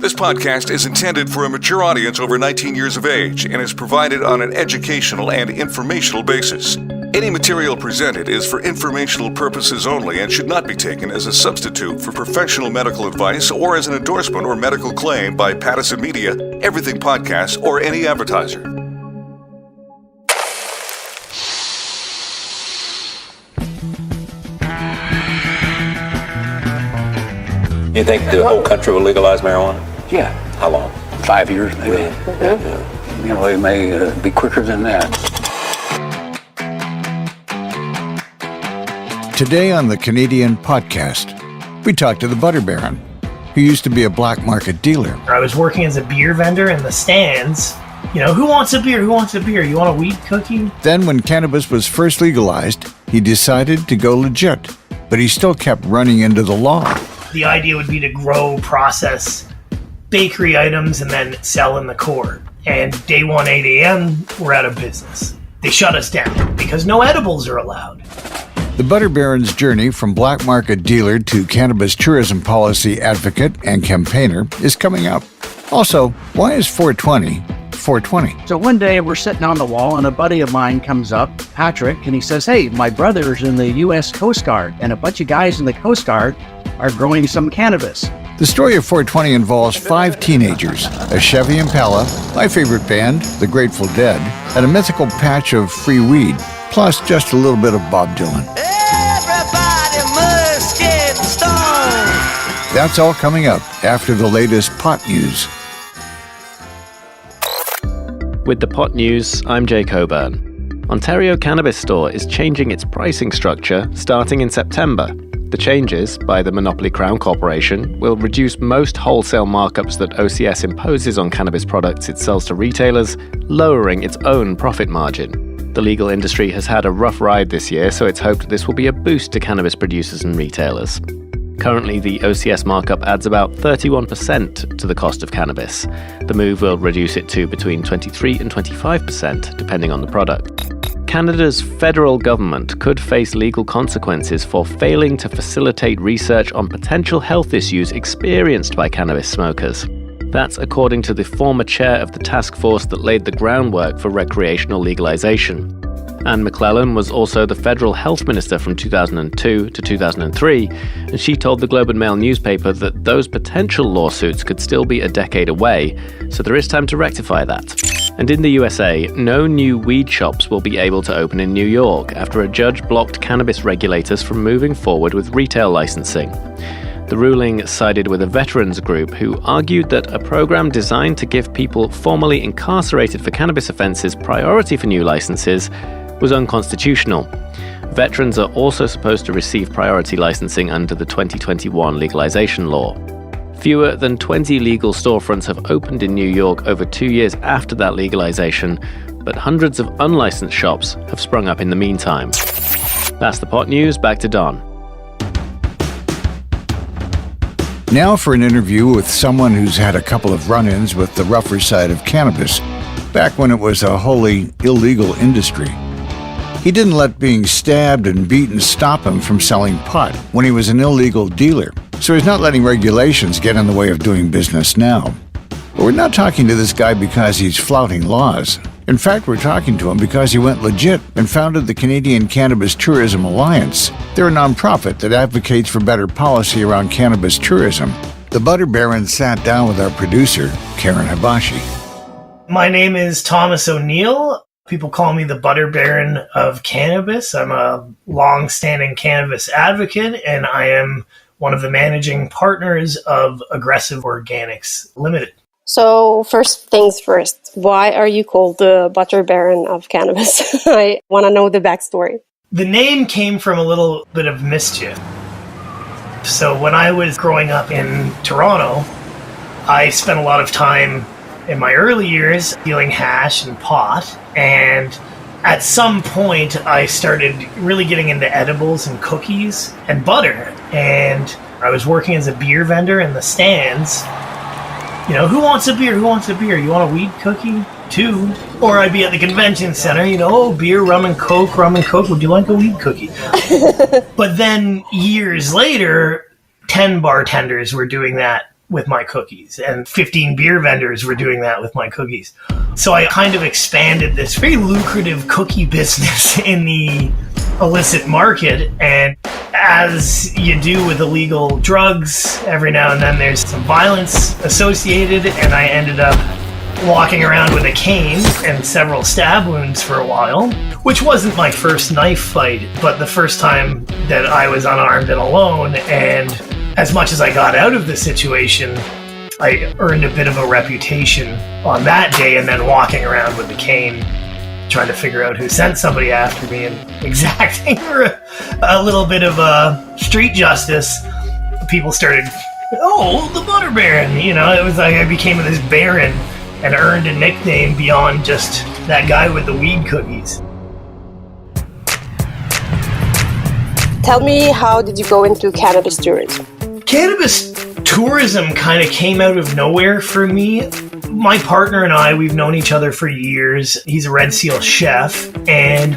This podcast is intended for a mature audience over 19 years of age and is provided on an educational and informational basis. Any material presented is for informational purposes only and should not be taken as a substitute for professional medical advice or as an endorsement or medical claim by Pattison Media, Everything Podcasts, or any advertiser. You think the whole country will legalize marijuana? Yeah. How long? 5 years, maybe. Yeah. You know, it may be quicker than that. Today on the Canadian Potcast, we talked to the Butter Baron, who used to be a black market dealer. I was working as a beer vendor in the stands. You know, who wants a beer? Who wants a beer? You want a weed cookie? Then when cannabis was first legalized, he decided to go legit, but he still kept running into the law. The idea would be to grow, process bakery items, and then sell in the court. And day one, 8 a.m., we're out of business. They shut us down because no edibles are allowed. The Butter Baron's journey from black market dealer to cannabis tourism policy advocate and campaigner is coming up. Also, why is 420 420? So one day we're sitting on the wall and a buddy of mine comes up, Patrick, and he says, "Hey, my brother's in the U.S. Coast Guard and a bunch of guys in the Coast Guard are growing some cannabis." The story of 420 involves 5 teenagers, a Chevy Impala, my favorite band, the Grateful Dead, and a mythical patch of free weed, plus just a little bit of Bob Dylan. Everybody must get stoned. That's all coming up after the latest pot news. With the pot news, I'm Jake Coburn. Ontario Cannabis Store is changing its pricing structure starting in September. The changes, by the Monopoly Crown Corporation, will reduce most wholesale markups that OCS imposes on cannabis products it sells to retailers, lowering its own profit margin. The legal industry has had a rough ride this year, so it's hoped this will be a boost to cannabis producers and retailers. Currently, the OCS markup adds about 31% to the cost of cannabis. The move will reduce it to between 23 and 25%, depending on the product. Canada's federal government could face legal consequences for failing to facilitate research on potential health issues experienced by cannabis smokers. That's according to the former chair of the task force that laid the groundwork for recreational legalization. Anne McClellan was also the federal health minister from 2002 to 2003, and she told the Globe and Mail newspaper that those potential lawsuits could still be a decade away, so there is time to rectify that. And in the USA, no new weed shops will be able to open in New York after a judge blocked cannabis regulators from moving forward with retail licensing. The ruling sided with a veterans group who argued that a program designed to give people formerly incarcerated for cannabis offenses priority for new licenses was unconstitutional. Veterans are also supposed to receive priority licensing under the 2021 legalization law. Fewer than 20 legal storefronts have opened in New York over 2 years after that legalization, but hundreds of unlicensed shops have sprung up in the meantime. That's the pot news. Back to Don. Now for an interview with someone who's had a couple of run-ins with the rougher side of cannabis, back when it was a wholly illegal industry. He didn't let being stabbed and beaten stop him from selling pot when he was an illegal dealer, so he's not letting regulations get in the way of doing business now. But we're not talking to this guy because he's flouting laws. In fact, we're talking to him because he went legit and founded the Canadian Cannabis Tourism Alliance. They're a nonprofit that advocates for better policy around cannabis tourism. The Butter Baron sat down with our producer, Karen Hibashi. My name is Thomas O'Neill. People call me the Butter Baron of Cannabis. I'm a long-standing cannabis advocate, and I am one of the managing partners of Aggressive Organics Limited. So first things first, why are you called the Butter Baron of Cannabis? I want to know the backstory. The name came from a little bit of mischief. So when I was growing up in Toronto, I spent a lot of time in my early years dealing hash and pot, and at some point I started really getting into edibles and cookies and butter, and I was working as a beer vendor in the stands. You know, who wants a beer? Who wants a beer? You want a weed cookie? 2. Or I'd be at the convention center, you know, oh, beer, rum and coke, would you like a weed cookie? But then years later, 10 bartenders were doing that with my cookies, and 15 beer vendors were doing that with my cookies. So I kind of expanded this very lucrative cookie business in the illicit market. And as you do with illegal drugs, every now and then there's some violence associated, and I ended up walking around with a cane and several stab wounds for a while, which wasn't my first knife fight, but the first time that I was unarmed and alone. And as much as I got out of the situation, I earned a bit of a reputation on that day, and then walking around with the cane, trying to figure out who sent somebody after me and exacting a little bit of street justice. People started, oh, the Butter Baron, you know, it was like I became this baron and earned a nickname beyond just that guy with the weed cookies. Tell me, how did you go into cannabis tourism? Cannabis tourism kind of came out of nowhere for me. My partner and I, we've known each other for years. He's a Red Seal chef, and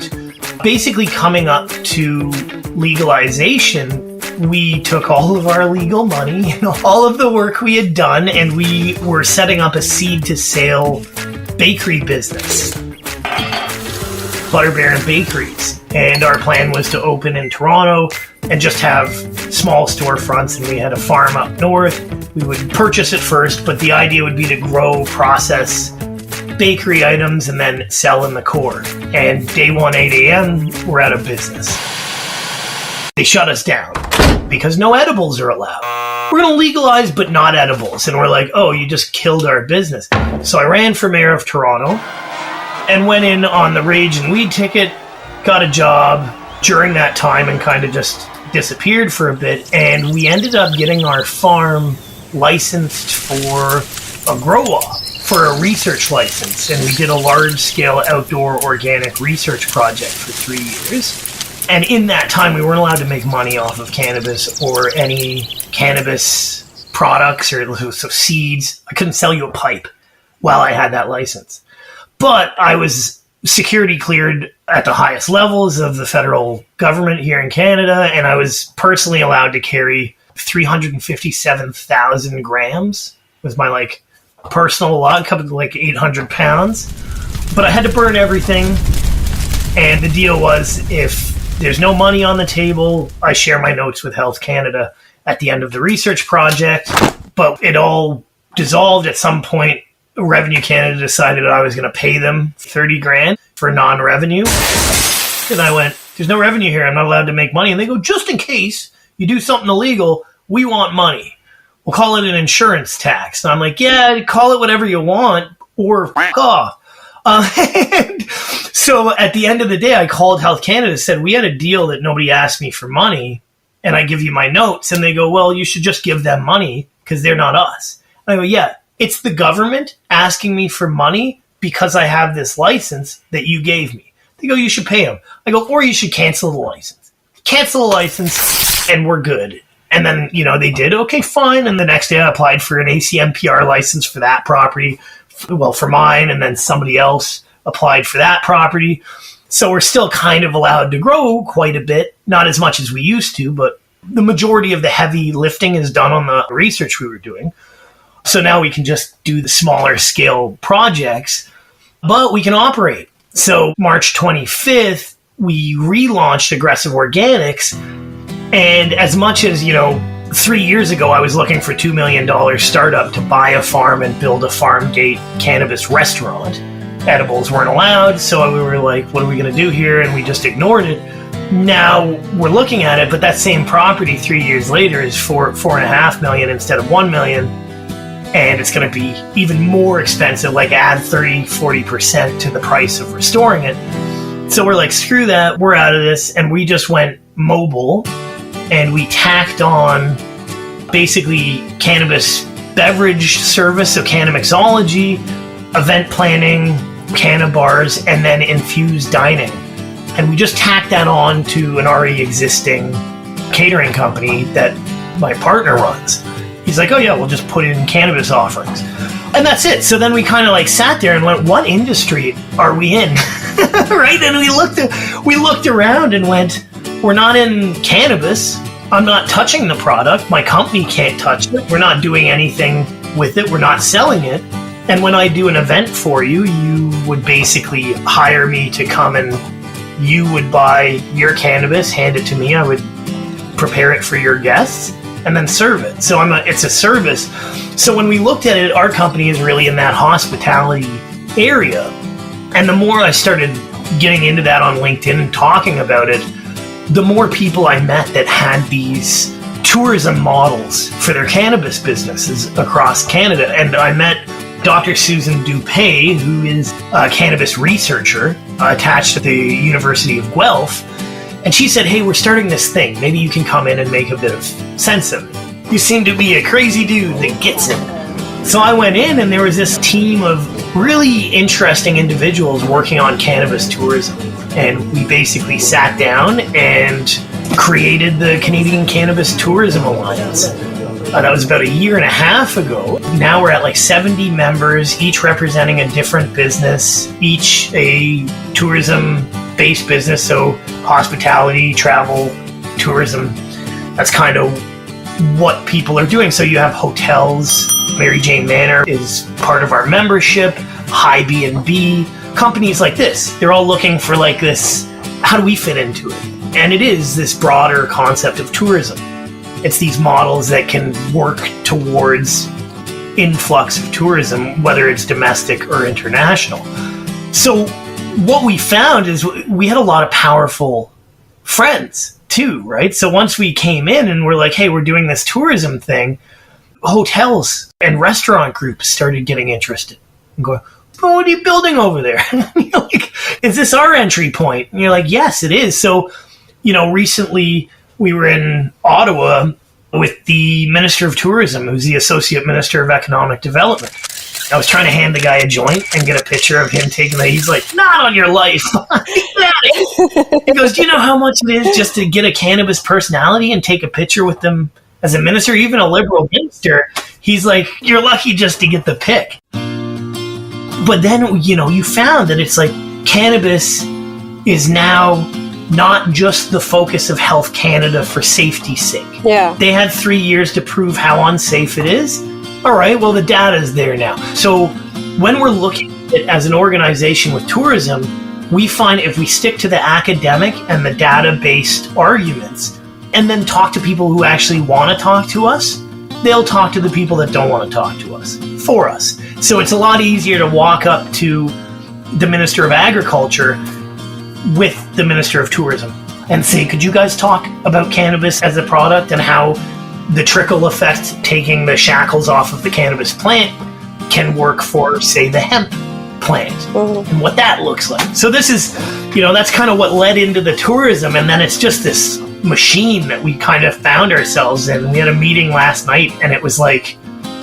basically coming up to legalization, we took all of our legal money and all of the work we had done, and we were setting up a seed-to-sale bakery business, Butter Baron Bakeries. And our plan was to open in Toronto and just have small storefronts, and we had a farm up north. We would purchase it first, but the idea would be to grow, process bakery items, and then sell in the core. And day one, 8 a.m., we're out of business. They shut us down because no edibles are allowed. We're going to legalize, but not edibles. And we're like, oh, you just killed our business. So I ran for mayor of Toronto and went in on the Rage and Weed ticket, got a job during that time, and kind of just disappeared for a bit. And we ended up getting our farm licensed for a grow-op, for a research license. And we did a large-scale outdoor organic research project for 3 years. And in that time, we weren't allowed to make money off of cannabis or any cannabis products or so seeds. I couldn't sell you a pipe while I had that license. But I was security cleared at the highest levels of the federal government here in Canada, and I was personally allowed to carry 357,000 grams. It was my personal log, covered 800 pounds. But I had to burn everything, and the deal was, if there's no money on the table, I share my notes with Health Canada at the end of the research project. But it all dissolved at some point. Revenue Canada decided I was going to pay them $30,000 for non-revenue. And I went, there's no revenue here. I'm not allowed to make money. And they go, just in case you do something illegal, we want money. We'll call it an insurance tax. And I'm like, yeah, call it whatever you want, or f*** off. And so at the end of the day, I called Health Canada, said, we had a deal that nobody asked me for money, and I give you my notes. And they go, well, you should just give them money because they're not us. And I go, yeah, it's the government asking me for money because I have this license that you gave me. They go, you should pay them. I go, or you should cancel the license. Cancel the license, and we're good. And then, they did. Okay, fine. And the next day I applied for an ACMPR license for that property. Well, for mine, and then somebody else applied for that property. So we're still kind of allowed to grow quite a bit, not as much as we used to, but the majority of the heavy lifting is done on the research we were doing. So now we can just do the smaller scale projects, but we can operate. So March 25th, we relaunched Aggressive Organics, and as much as, 3 years ago, I was looking for $2 million startup to buy a farm and build a farm gate cannabis restaurant. Edibles weren't allowed, so we were like, what are we going to do here? And we just ignored it. Now we're looking at it, but that same property 3 years later is $4.5 million instead of $1 million. And it's going to be even more expensive, add 30-40% to the price of restoring it. So we're like, screw that, we're out of this. And we just went mobile. And we tacked on basically cannabis beverage service, so canna-mixology, event planning, canna bars, and then infused dining. And we just tacked that on to an already existing catering company that my partner runs. He's like, oh yeah, we'll just put in cannabis offerings. And that's it. So then we kind of sat there and went, what industry are we in? Right? And we looked around and went, we're not in cannabis. I'm not touching the product. My company can't touch it. We're not doing anything with it. We're not selling it. And when I do an event for you, you would basically hire me to come and you would buy your cannabis, hand it to me. I would prepare it for your guests and then serve it. So it's a service. So when we looked at it, our company is really in that hospitality area. And the more I started getting into that on LinkedIn and talking about it, the more people I met that had these tourism models for their cannabis businesses across Canada. And I met Dr. Susan Dupé, who is a cannabis researcher attached to the University of Guelph. And she said, hey, we're starting this thing. Maybe you can come in and make a bit of sense of it. You seem to be a crazy dude that gets it. So I went in and there was this team of really interesting individuals working on cannabis tourism. And we basically sat down and created the Canadian Cannabis Tourism Alliance. That was about a year and a half ago. Now we're at like 70 members, each representing a different business, each a tourism-based business, so hospitality, travel, tourism. That's kind of what people are doing. So you have hotels. Mary Jane Manor is part of our membership. High B&B. Companies like this, they're all looking for like this, how do we fit into it? And it is this broader concept of tourism. It's these models that can work towards influx of tourism, whether it's domestic or international. So what we found is we had a lot of powerful friends too, right? So once we came in and we're like, hey, we're doing this tourism thing, hotels and restaurant groups started getting interested and going, oh, what are you building over there? You're like, is this our entry point? And you're like, yes, it is. So, recently we were in Ottawa with the Minister of Tourism, who's the Associate Minister of Economic Development. I was trying to hand the guy a joint and get a picture of him taking that. He's like, not on your life. He goes, do you know how much it is just to get a cannabis personality and take a picture with them as a minister, even a Liberal minister? He's like, you're lucky just to get the pic. But then, you found that it's like cannabis is now not just the focus of Health Canada for safety's sake. Yeah. They had 3 years to prove how unsafe it is. All right, well, the data is there now. So when we're looking at it as an organization with tourism, we find if we stick to the academic and the data-based arguments and then talk to people who actually want to talk to us, they'll talk to the people that don't want to talk to us for us. So it's a lot easier to walk up to the Minister of Agriculture with the Minister of Tourism and say, could you guys talk about cannabis as a product and how the trickle effect, taking the shackles off of the cannabis plant, can work for, say, the hemp plant and what that looks like. So this is, that's kind of what led into the tourism. And then it's just this machine that we kind of found ourselves in. We had a meeting last night and it was like,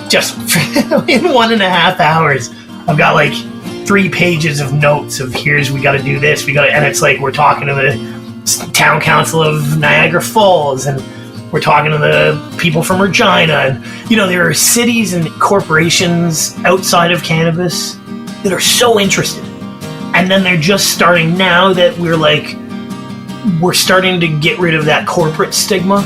just in 1.5 hours, I've got like 3 pages of notes of we got to do this, and it's like we're talking to the town council of Niagara Falls, and we're talking to the people from Regina, and there are cities and corporations outside of cannabis that are so interested, and then they're just starting now that we're starting to get rid of that corporate stigma.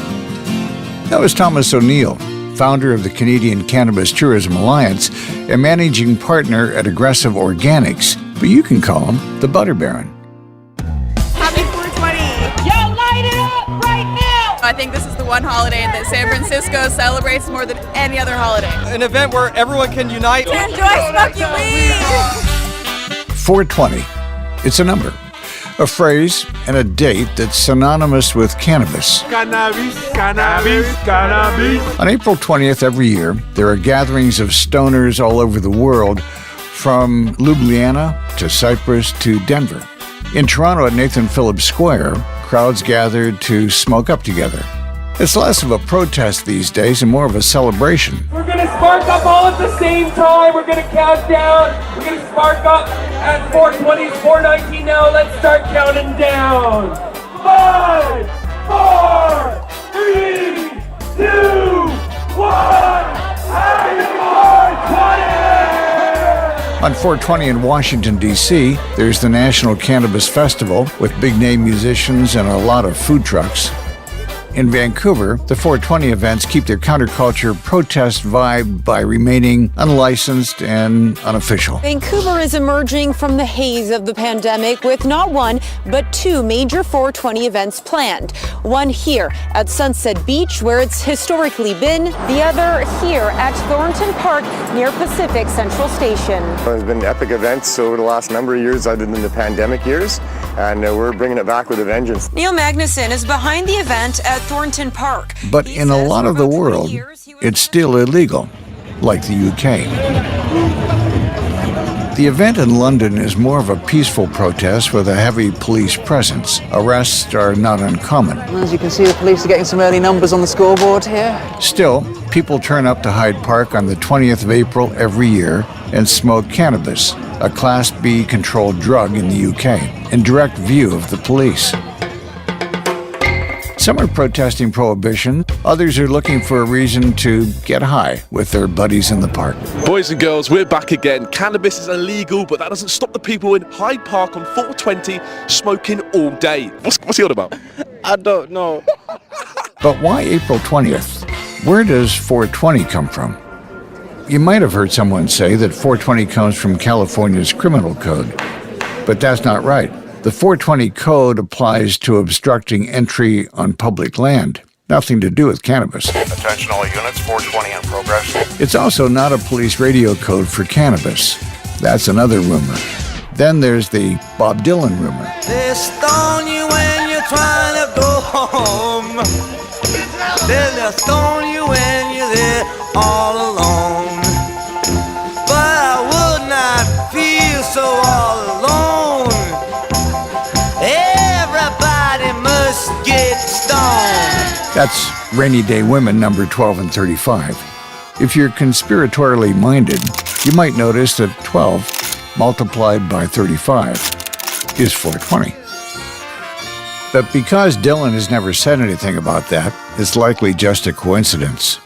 That was Thomas O'Neill, founder of the Canadian Cannabis Tourism Alliance and managing partner at Aggressive Organics, but you can call him the Butter Baron. Happy 420! Yo, light it up right now! I think this is the one holiday that San Francisco celebrates more than any other holiday. An event where everyone can unite. Enjoy smoking weed! 420. It's a number, a phrase, and a date that's synonymous with cannabis. Cannabis, cannabis, cannabis. On April 20th every year, there are gatherings of stoners all over the world, from Ljubljana to Cyprus to Denver. In Toronto at Nathan Phillips Square, crowds gathered to smoke up together. It's less of a protest these days and more of a celebration. We're going to spark up all at the same time. We're going to count down. We're going to spark up at 4:20. It's 4:19 now. Let's start counting down. 5, 4, 3, 2, 1. Happy 420! On 420 in Washington, D.C., there's the National Cannabis Festival with big-name musicians and a lot of food trucks. In Vancouver, the 420 events keep their counterculture protest vibe by remaining unlicensed and unofficial. Vancouver is emerging from the haze of the pandemic with not one, but two major 420 events planned. One here at Sunset Beach, where it's historically been, the other here at Thornton Park near Pacific Central Station. There's been epic events over the last number of years other than the pandemic years, and we're bringing it back with a vengeance. Neil Magnuson is behind the event at Thornton Park. But in a lot of the world, it's still illegal, like the UK. The event in London is more of a peaceful protest with a heavy police presence. Arrests are not uncommon. As you can see, the police are getting some early numbers on the scoreboard here. Still, people turn up to Hyde Park on the 20th of April every year and smoke cannabis, a Class B controlled drug in the UK, in direct view of the police. Some are protesting prohibition, others are looking for a reason to get high with their buddies in the park. Boys and girls, we're back again. Cannabis is illegal, but that doesn't stop the people in Hyde Park on 420 smoking all day. What's he on about? I don't know. But why April 20th? Where does 420 come from? You might have heard someone say that 420 comes from California's criminal code, but that's not right. The 420 code applies to obstructing entry on public land, nothing to do with cannabis. Attention all units, 420 in progress. It's also not a police radio code for cannabis. That's another rumor. Then there's the Bob Dylan rumor. They stone you when you're trying to go home. They'll stone you when you're there all alone. But I would not feel so all alone. Everybody must get stoned. That's Rainy Day Women number 12 and 35. If you're conspiratorially minded, you might notice that 12 multiplied by 35 is 420. But because Dylan has never said anything about that, it's likely just a coincidence.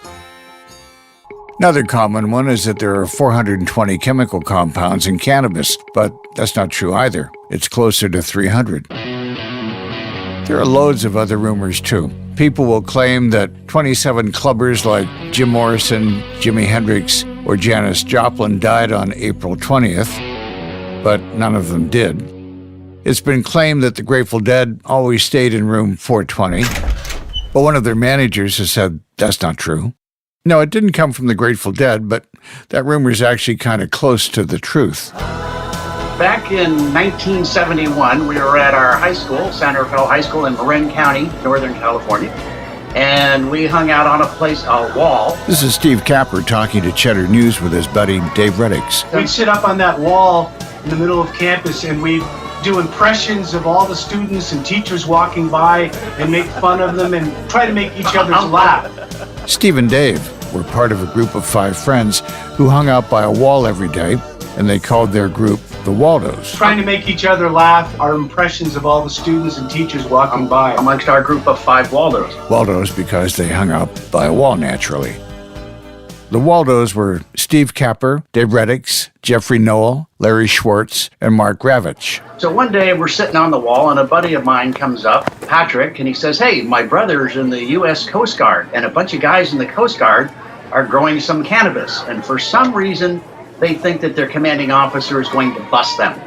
Another common one is that there are 420 chemical compounds in cannabis, but that's not true either. It's closer to 300. There are loads of other rumors too. People will claim that 27 clubbers like Jim Morrison, Jimi Hendrix, or Janis Joplin died on April 20th, but none of them did. It's been claimed that the Grateful Dead always stayed in room 420, but one of their managers has said that's not true. No, it didn't come from the Grateful Dead, but that rumor is actually kind of close to the truth. Back in 1971, we were at our high school, San Rafael High School in Marin County, Northern California, and we hung out on a wall. This is Steve Capper talking to Cheddar News with his buddy Dave Reddix. We'd sit up on that wall in the middle of campus and we'd do impressions of all the students and teachers walking by and make fun of them and try to make each other laugh. Steve and Dave were part of a group of 5 friends who hung out by a wall every day, and they called their group the Waldos. Trying to make each other laugh, our impressions of all the students and teachers walking by. Amongst our group of 5 Waldos. Waldos because they hung out by a wall naturally. The Waldos were Steve Capper, Dave Reddix, Jeffrey Noel, Larry Schwartz, and Mark Ravitch. So one day we're sitting on the wall and a buddy of mine comes up, Patrick, and he says, hey, my brother's in the U.S. Coast Guard, and a bunch of guys in the Coast Guard are growing some cannabis. And for some reason, they think that their commanding officer is going to bust them.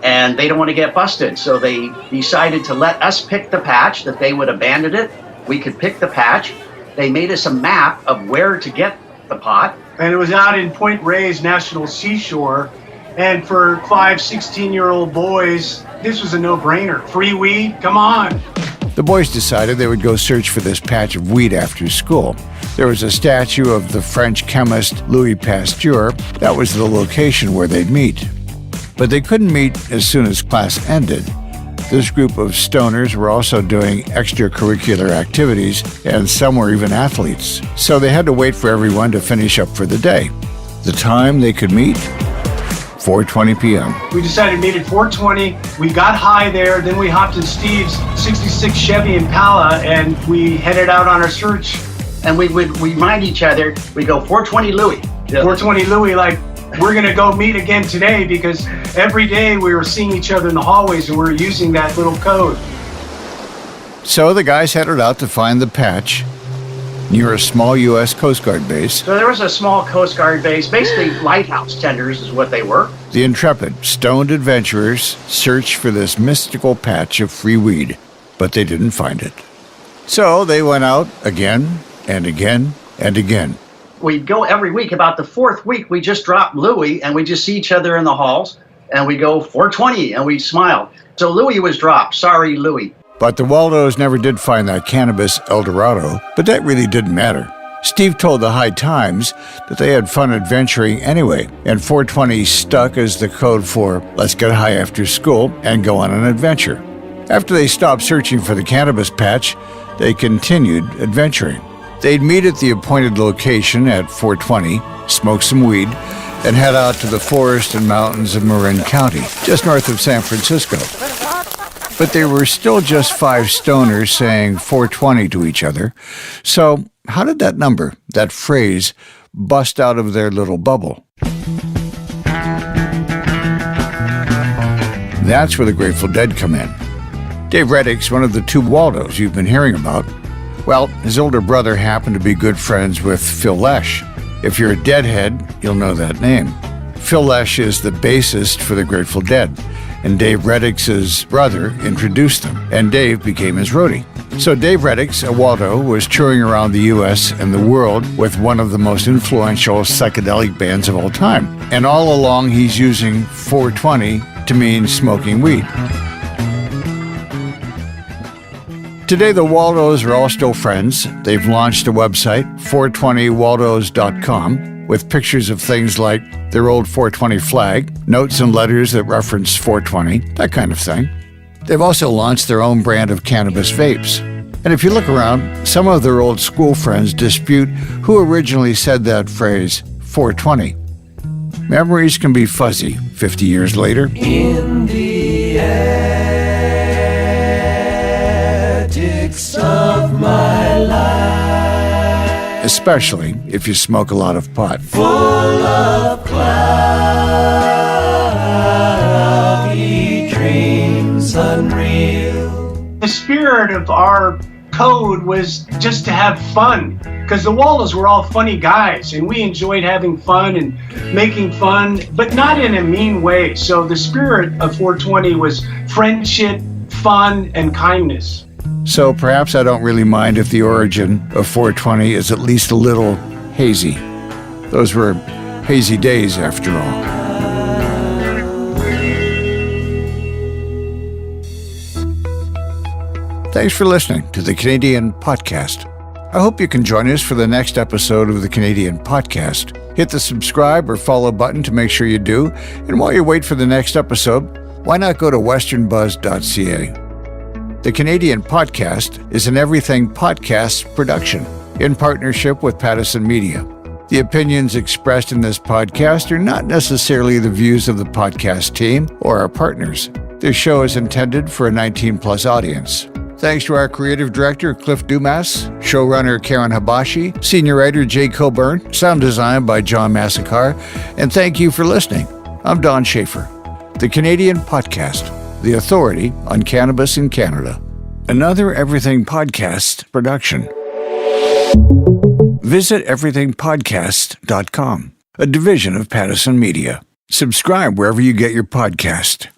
And they don't want to get busted. So they decided to let us pick the patch, that they would abandon it. We could pick the patch. They made us a map of where to get the pot. And it was out in Point Reyes National Seashore. And for 5, 16-year-old boys, this was a no-brainer. Free weed, come on. The boys decided they would go search for this patch of weed after school. There was a statue of the French chemist Louis Pasteur. That was the location where they'd meet. But they couldn't meet as soon as class ended. This group of stoners were also doing extracurricular activities, and some were even athletes. So they had to wait for everyone to finish up for the day. The time they could meet? 4:20 p.m. We decided to meet at 4:20. We got high there, then we hopped in Steve's 66 Chevy Impala, and we headed out on our search. And we would remind each other, we go 420 Louis. 420 Louis, like, we're going to go meet again today, because every day we were seeing each other in the hallways and we were using that little code. So the guys headed out to find the patch near a small U.S. Coast Guard base. So there was a small Coast Guard base, basically lighthouse tenders is what they were. The intrepid, stoned adventurers searched for this mystical patch of free weed, but they didn't find it. So they went out again and again and again. We'd go every week. About the fourth week, we just dropped Louie, and we just see each other in the halls, and we go 420, and we smile. So Louie was dropped. Sorry, Louie. But the Waldos never did find that cannabis El Dorado, but that really didn't matter. Steve told the High Times that they had fun adventuring anyway, and 420 stuck as the code for let's get high after school and go on an adventure. After they stopped searching for the cannabis patch, they continued adventuring. They'd meet at the appointed location at 420, smoke some weed, and head out to the forest and mountains of Marin County, just north of San Francisco. But they were still just 5 stoners saying 420 to each other. So how did that number, that phrase, bust out of their little bubble? That's where the Grateful Dead come in. Dave Reddick's one of the 2 Waldos you've been hearing about. Well, his older brother happened to be good friends with Phil Lesh. If you're a Deadhead, you'll know that name. Phil Lesh is the bassist for the Grateful Dead, and Dave Reddick's brother introduced them, and Dave became his roadie. So Dave Reddick's, a Waldo, was touring around the U.S. and the world with one of the most influential psychedelic bands of all time. And all along, he's using 420 to mean smoking weed. Today, the Waldos are all still friends. They've launched a website, 420waldos.com, with pictures of things like their old 420 flag, notes and letters that reference 420, that kind of thing. They've also launched their own brand of cannabis vapes. And if you look around, some of their old school friends dispute who originally said that phrase, 420. Memories can be fuzzy 50 years later. In the attics of my life, especially if you smoke a lot of pot. full of cloudy dreams unreal. The spirit of our code was just to have fun, because the Waldos were all funny guys, and we enjoyed having fun and making fun, but not in a mean way. So the spirit of 420 was friendship, fun, and kindness. So perhaps I don't really mind if the origin of 420 is at least a little hazy. Those were hazy days, after all. Thanks for listening to the Canadian Potcast. I hope you can join us for the next episode of the Canadian Potcast. Hit the subscribe or follow button to make sure you do. And while you wait for the next episode, why not go to westernbuzz.ca? The Canadian Potcast is an Everything Podcast production in partnership with Pattison Media. The opinions expressed in this podcast are not necessarily the views of the podcast team or our partners. This show is intended for a 19-plus audience. Thanks to our creative director, Cliff Dumas, showrunner Karen Habashi, senior writer Jay Coburn, sound design by John Massacre, and thank you for listening. I'm Don Schaefer. The Canadian Potcast, the authority on cannabis in Canada. Another Everything Podcast production. Visit everythingpodcast.com, a division of Pattison Media. Subscribe wherever you get your podcast.